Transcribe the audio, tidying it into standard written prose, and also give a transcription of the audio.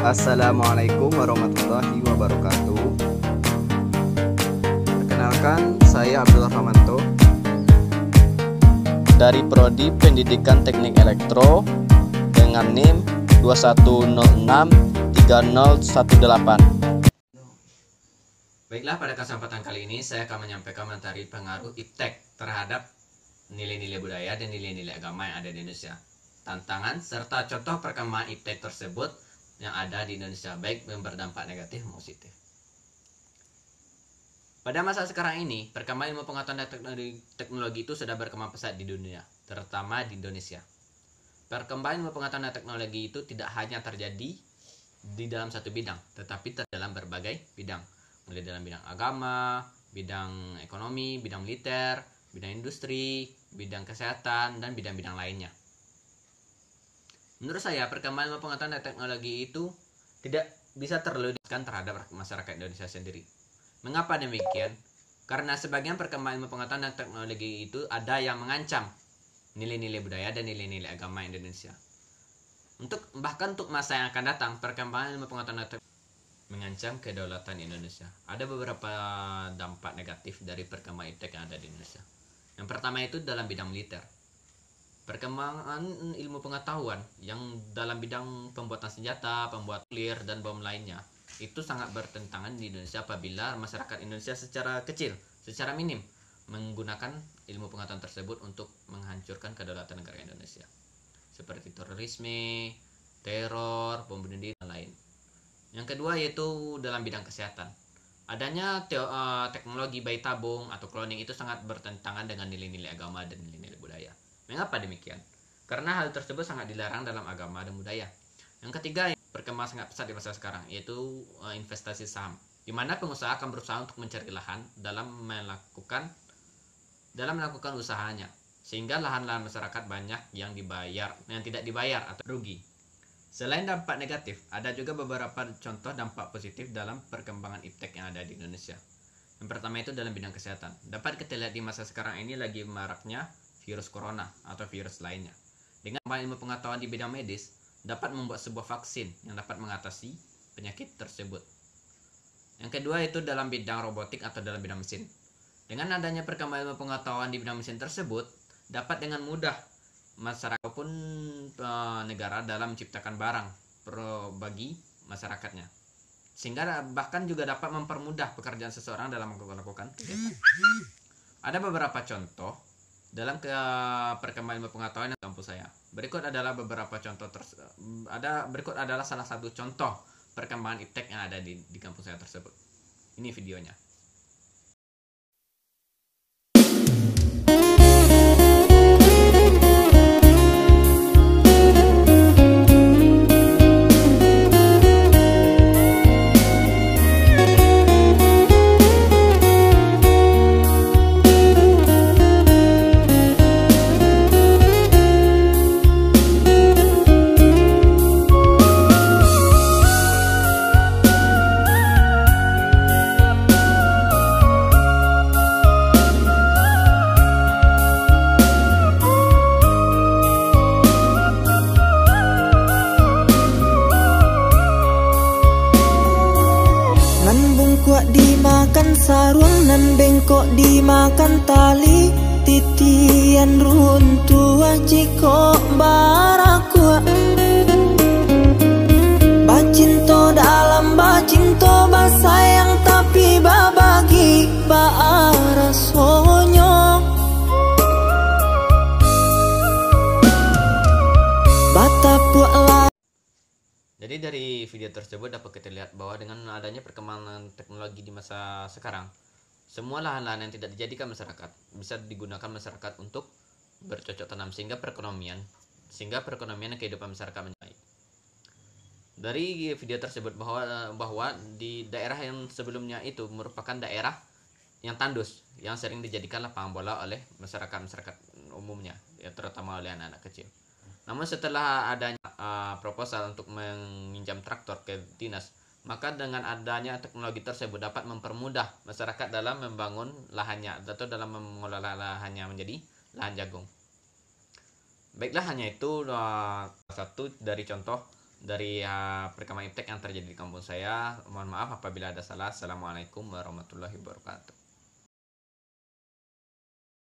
Assalamualaikum warahmatullahi wabarakatuh. Perkenalkan, saya Abdullah Famanto dari Prodi Pendidikan Teknik Elektro dengan NIM 21063018. Baiklah, pada kesempatan kali ini saya akan menyampaikan materi pengaruh iptek terhadap nilai-nilai budaya dan nilai-nilai agama yang ada di Indonesia. Tantangan serta contoh perkembangan iptek tersebut yang ada di Indonesia, baik yang berdampak negatif maupun positif. Pada masa sekarang ini, perkembangan ilmu pengetahuan dan teknologi itu sudah berkembang pesat di dunia, terutama di Indonesia. Perkembangan ilmu pengetahuan dan teknologi itu tidak hanya terjadi di dalam satu bidang, tetapi dalam berbagai bidang, mulai dalam bidang agama, bidang ekonomi, bidang militer, bidang industri, bidang kesehatan, dan bidang-bidang lainnya. Menurut saya, perkembangan ilmu pengetahuan dan teknologi itu tidak bisa terludeskan terhadap masyarakat Indonesia sendiri. Mengapa demikian? Karena sebagian perkembangan ilmu pengetahuan dan teknologi itu ada yang mengancam nilai-nilai budaya dan nilai-nilai agama Indonesia. Bahkan untuk masa yang akan datang, perkembangan ilmu pengetahuan dan teknologi mengancam kedaulatan Indonesia. Ada beberapa dampak negatif dari perkembangan iptek yang ada di Indonesia. Yang pertama itu dalam bidang militer. Perkembangan ilmu pengetahuan yang dalam bidang pembuatan senjata, pembuatan nuklir, dan bom lainnya itu sangat bertentangan di Indonesia apabila masyarakat Indonesia secara kecil, secara minim menggunakan ilmu pengetahuan tersebut untuk menghancurkan kedaulatan negara Indonesia, seperti terorisme, teror, bom bunuh diri, dan lain. Yang kedua yaitu dalam bidang kesehatan. Adanya teknologi bayi tabung atau cloning itu sangat bertentangan dengan nilai-nilai agama dan nilai-nilai budaya. Mengapa demikian? Karena hal tersebut sangat dilarang dalam agama dan budaya. Yang ketiga, perkembangan sangat pesat di masa sekarang, yaitu investasi saham, di mana pengusaha akan berusaha untuk mencari lahan dalam melakukan usahanya, sehingga lahan-lahan masyarakat banyak yang tidak dibayar atau rugi. Selain dampak negatif, ada juga beberapa contoh dampak positif dalam perkembangan iptek yang ada di Indonesia. Yang pertama itu dalam bidang kesehatan. Dapat kita lihat di masa sekarang ini lagi maraknya virus corona atau virus lainnya. Dengan ilmu pengetahuan di bidang medis, dapat membuat sebuah vaksin yang dapat mengatasi penyakit tersebut. Yang kedua itu dalam bidang robotik atau dalam bidang mesin. Dengan adanya perkembangan ilmu pengetahuan di bidang mesin tersebut, dapat dengan mudah masyarakat maupun negara dalam menciptakan barang bagi masyarakatnya, sehingga bahkan juga dapat mempermudah pekerjaan seseorang dalam melakukan kegiatan. Ada beberapa contoh dalam perkembangan ilmu pengetahuan di kampus saya. Berikut adalah salah satu contoh perkembangan iptek yang ada di kampus saya tersebut. Ini videonya. Kuat dimakan sarung nan bengkok dimakan tali, titian runtuh jiko barakua. Bacinto dalam bacinto basayang tapi babagi baarasonyo. Batapuk la. Jadi dari video tersebut dapat kita lihat bahwa dengan adanya perkembangan teknologi di masa sekarang, semua lahan-lahan yang tidak dijadikan masyarakat bisa digunakan masyarakat untuk bercocok tanam, sehingga perekonomian dan kehidupan masyarakat menjadi baik. Dari video tersebut bahwa di daerah yang sebelumnya itu merupakan daerah yang tandus, yang sering dijadikan lapangan bola oleh masyarakat umumnya, ya, terutama oleh anak-anak kecil. Namun setelah adanya proposal untuk meminjam traktor ke dinas, maka dengan adanya teknologi tersebut dapat mempermudah masyarakat dalam membangun lahannya atau dalam mengelola lahannya menjadi lahan jagung. Baiklah, hanya itu satu dari contoh dari perkembangan iptek yang terjadi di kampung saya. Mohon maaf apabila ada salah. Assalamualaikum warahmatullahi wabarakatuh.